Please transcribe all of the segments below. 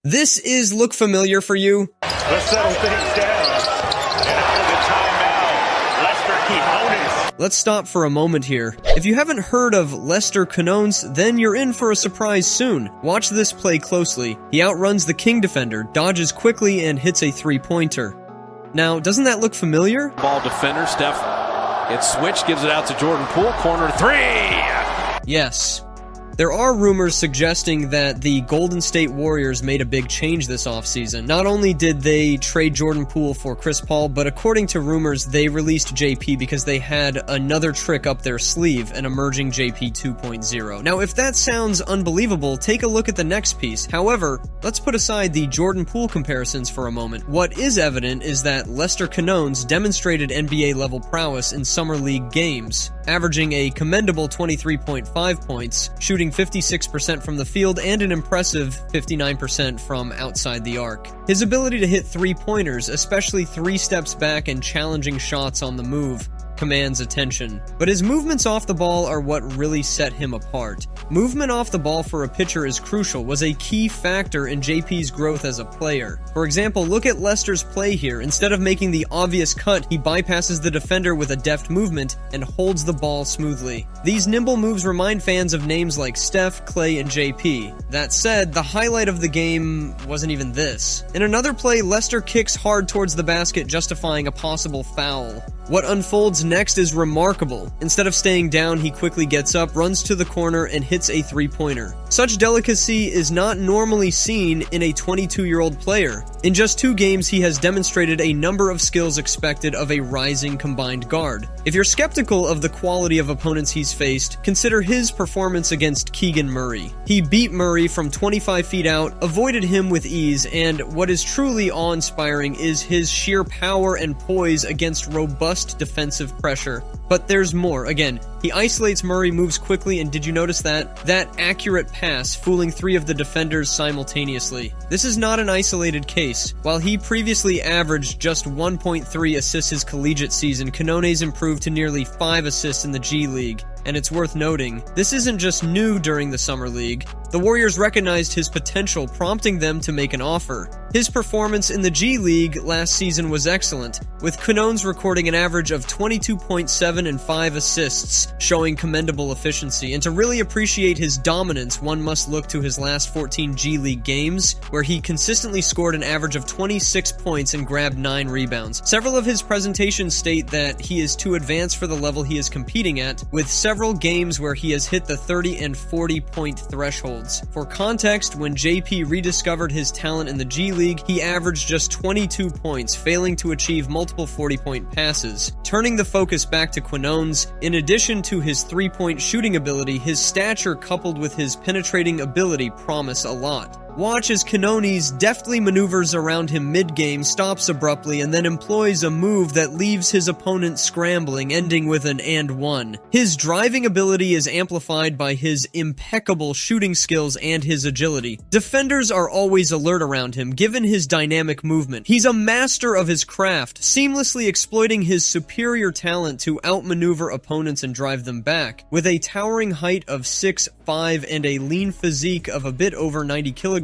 This look familiar for you? Let's settle things down. And out of the timeout, Lester Quinones. Let's stop for a moment here. If you haven't heard of Lester Quinones, then you're in for a surprise soon. Watch this play closely. He outruns the King defender, dodges quickly, and hits a three-pointer. Now, doesn't that look familiar? Ball defender, Steph gets switched, gives it out to Jordan Poole, corner three! Yes. There are rumors suggesting that the Golden State Warriors made a big change this offseason. Not only did they trade Jordan Poole for Chris Paul, but according to rumors, they released JP because they had another trick up their sleeve, an emerging JP 2.0. Now, if that sounds unbelievable, take a look at the next piece. However, let's put aside the Jordan Poole comparisons for a moment. What is evident is that Lester Quinones demonstrated NBA-level prowess in Summer League games, averaging a commendable 23.5 points, shooting 56% from the field and an impressive 59% from outside the arc. His ability to hit three-pointers, especially 3 steps back and challenging shots on the move, commands attention. But his movements off the ball are what really set him apart. Movement off the ball for a pitcher is crucial, was a key factor in JP's growth as a player. For example, look at Lester's play here. Instead of making the obvious cut, he bypasses the defender with a deft movement and holds the ball smoothly. These nimble moves remind fans of names like Steph, Clay, and JP. That said, the highlight of the game wasn't even this. In another play, Lester kicks hard towards the basket, justifying a possible foul. What unfolds next is remarkable. Instead of staying down, he quickly gets up, runs to the corner, and hits a three-pointer. Such delicacy is not normally seen in a 22-year-old player. In just 2 games, he has demonstrated a number of skills expected of a rising combined guard. If you're skeptical of the quality of opponents he's faced, consider his performance against Keegan Murray. He beat Murray from 25 feet out, avoided him with ease, and what is truly awe-inspiring is his sheer power and poise against robust defensive pressure. But there's more. Again, he isolates Murray, moves quickly, and did you notice that? That accurate pass, fooling 3 of the defenders simultaneously. This is not an isolated case. While he previously averaged just 1.3 assists his collegiate season, Quinones improved to nearly 5 assists in the G League. And it's worth noting, this isn't just new during the Summer League. The Warriors recognized his potential, prompting them to make an offer. His performance in the G League last season was excellent, with Quinones recording an average of 22.7 and 5 assists, showing commendable efficiency. And to really appreciate his dominance, one must look to his last 14 G League games, where he consistently scored an average of 26 points and grabbed 9 rebounds. Several of his presentations state that he is too advanced for the level he is competing at, with several games where he has hit the 30 and 40 point thresholds. For context, when JP rediscovered his talent in the G League, he averaged just 22 points, failing to achieve multiple 40-point passes. Turning the focus back to Quinones, in addition to his 3-point shooting ability, his stature coupled with his penetrating ability promise a lot. Watch as Quinones deftly maneuvers around him mid-game, stops abruptly, and then employs a move that leaves his opponent scrambling, ending with an and one. His driving ability is amplified by his impeccable shooting skills and his agility. Defenders are always alert around him, given his dynamic movement. He's a master of his craft, seamlessly exploiting his superior talent to outmaneuver opponents and drive them back. With a towering height of 6'5" and a lean physique of a bit over 90 kilograms,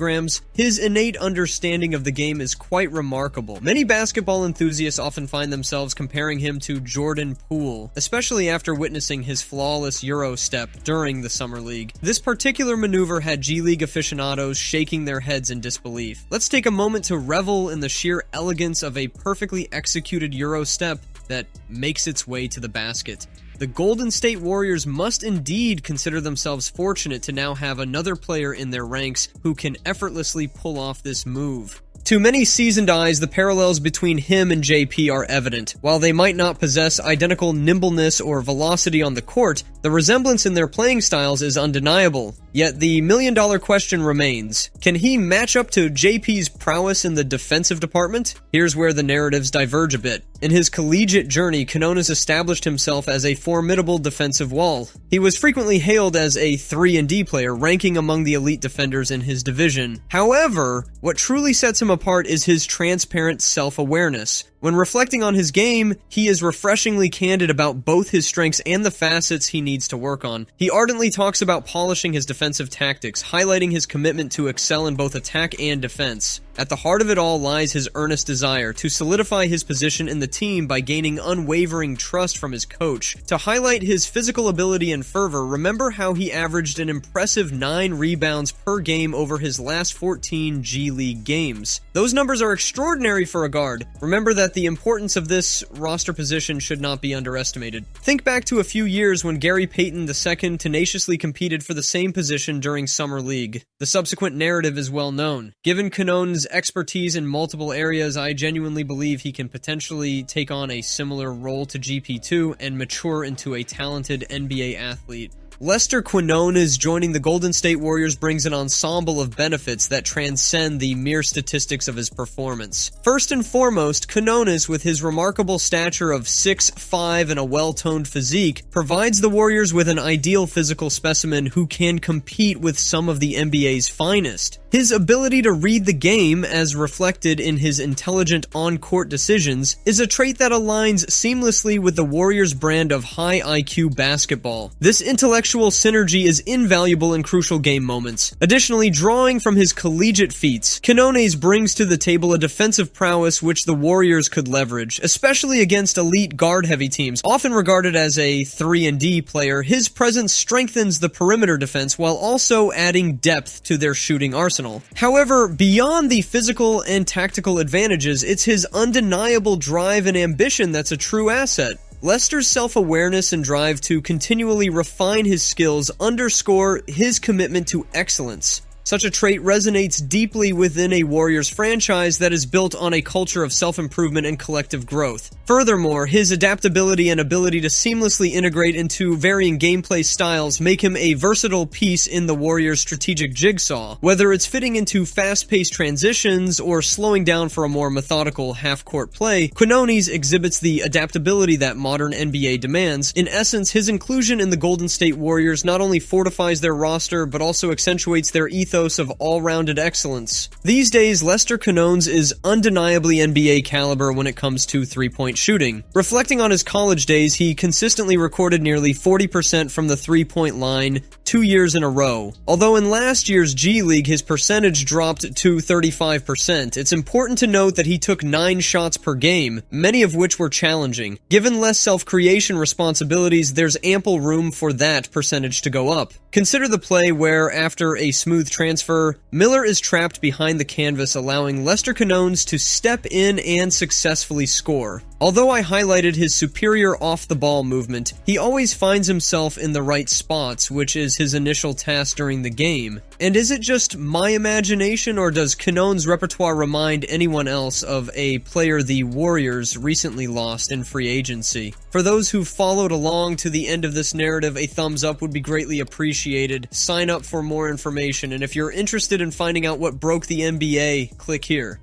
his innate understanding of the game is quite remarkable. Many basketball enthusiasts often find themselves comparing him to Jordan Poole, especially after witnessing his flawless Euro step during the Summer League. This particular maneuver had G League aficionados shaking their heads in disbelief. Let's take a moment to revel in the sheer elegance of a perfectly executed Euro step that makes its way to the basket. The Golden State Warriors must indeed consider themselves fortunate to now have another player in their ranks who can effortlessly pull off this move. To many seasoned eyes, the parallels between him and JP are evident. While they might not possess identical nimbleness or velocity on the court, the resemblance in their playing styles is undeniable. Yet the million-dollar question remains, can he match up to JP's prowess in the defensive department? Here's where the narratives diverge a bit. In his collegiate journey, Quinones established himself as a formidable defensive wall. He was frequently hailed as a 3-and-D player, ranking among the elite defenders in his division. However, what truly sets him apart is his transparent self-awareness. When reflecting on his game, he is refreshingly candid about both his strengths and the facets he needs to work on. He ardently talks about polishing his defensive tactics, highlighting his commitment to excel in both attack and defense. At the heart of it all lies his earnest desire to solidify his position in the team by gaining unwavering trust from his coach. To highlight his physical ability and fervor, remember how he averaged an impressive 9 rebounds per game over his last 14 G League games. Those numbers are extraordinary for a guard. Remember that the importance of this roster position should not be underestimated. Think back to a few years when Gary Payton II tenaciously competed for the same position during Summer League. The subsequent narrative is well known. Given Canone's expertise in multiple areas, I genuinely believe he can potentially take on a similar role to GP2 and mature into a talented NBA athlete. Lester Quinones joining the Golden State Warriors brings an ensemble of benefits that transcend the mere statistics of his performance. First and foremost, Quinones, with his remarkable stature of 6'5" and a well-toned physique, provides the Warriors with an ideal physical specimen who can compete with some of the NBA's finest. His ability to read the game, as reflected in his intelligent on-court decisions, is a trait that aligns seamlessly with the Warriors' brand of high IQ basketball. This intellectual synergy is invaluable in crucial game moments. Additionally, drawing from his collegiate feats, Quinones brings to the table a defensive prowess which the Warriors could leverage, especially against elite guard-heavy teams. Often regarded as a 3-and-D player, his presence strengthens the perimeter defense while also adding depth to their shooting arsenal. However, beyond the physical and tactical advantages, it's his undeniable drive and ambition that's a true asset. Lester's self-awareness and drive to continually refine his skills underscore his commitment to excellence. Such a trait resonates deeply within a Warriors franchise that is built on a culture of self-improvement and collective growth. Furthermore, his adaptability and ability to seamlessly integrate into varying gameplay styles make him a versatile piece in the Warriors' strategic jigsaw. Whether it's fitting into fast-paced transitions or slowing down for a more methodical half-court play, Quinones exhibits the adaptability that modern NBA demands. In essence, his inclusion in the Golden State Warriors not only fortifies their roster, but also accentuates their ethos of all-rounded excellence. These days, Lester Quinones is undeniably NBA caliber when it comes to three-point shooting. Reflecting on his college days, he consistently recorded nearly 40% from the three-point line 2 years in a row. Although in last year's G League, his percentage dropped to 35%, it's important to note that he took 9 shots per game, many of which were challenging. Given less self-creation responsibilities, there's ample room for that percentage to go up. Consider the play where, after a smooth transfer, Miller is trapped behind the canvas, allowing Lester Quinones to step in and successfully score. Although I highlighted his superior off-the-ball movement, he always finds himself in the right spots, which is his initial task during the game. And is it just my imagination, or does Quinones' repertoire remind anyone else of a player the Warriors recently lost in free agency? For those who followed along to the end of this narrative, a thumbs up would be greatly appreciated. Sign up for more information, and if you're interested in finding out what broke the NBA, click here.